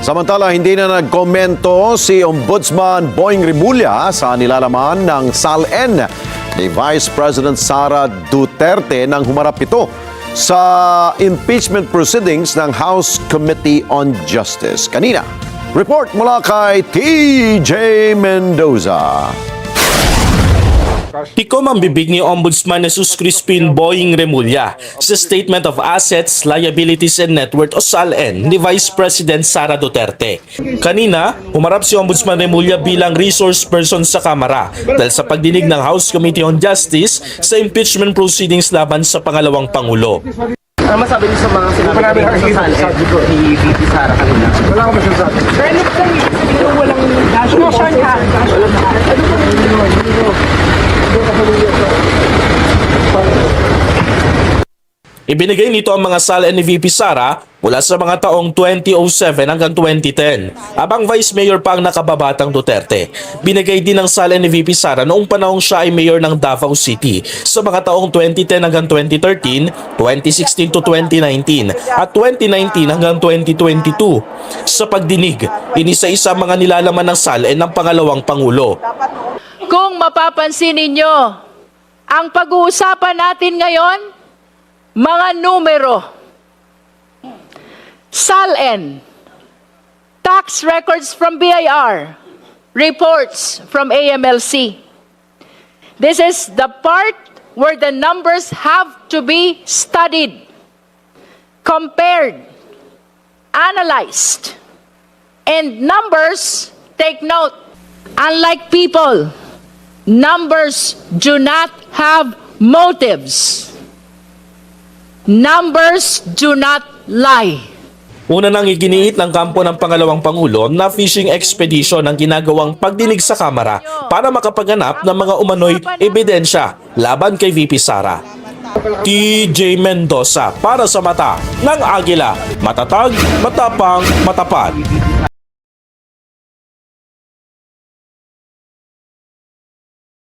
Samantala, hindi na nagkomento si Ombudsman Boying Rimulya sa nilalaman ng SALN ni Vice President Sara Duterte nang humarap ito sa impeachment proceedings ng House Committee on Justice. Kanina, report mula kay TJ Mendoza. Tikom ang bibig ni Ombudsman Jesus Crispin Boying Rimulya sa Statement of Assets, Liabilities and Net Worth o SALN ni Vice President Sara Duterte. Kanina, humarap si Ombudsman Rimulya bilang resource person sa Kamara dahil sa pagdinig ng House Committee on Justice sa impeachment proceedings laban sa pangalawang Pangulo. Ano masabi niyo sa mga sinabi sa SALN ni VP Sara kanina? Wala akong masasabi. Walang motion ka. Ibinigay nito ang mga SALN ni VP Sara mula sa mga taong 2007 hanggang 2010, habang Vice Mayor pa ang nakababatang Duterte. Binigay din ng SALN ni VP Sara noong panahong siya ay Mayor ng Davao City sa mga taong 2010 hanggang 2013, 2016 to 2019 at 2019 hanggang 2022. Sa pagdinig, inisa-isa mga nilalaman ng SALN ng pangalawang Pangulo. Kung mapapansin ninyo, ang pag-uusapan natin ngayon, mga numero. SALN, tax records from BIR, reports from AMLC. This is the part where the numbers have to be studied, compared, analyzed, and numbers, take note, unlike people, numbers do not have motives. Numbers do not lie. Una nang iginiit ng kampo ng pangalawang Pangulo na fishing expedition ang ginagawang pagdinig sa Kamara para makapaganap ng mga umano'y ebidensya laban kay VP Sara. TJ Mendoza para sa Mata ng Agila. Matatag, matapang, matapat.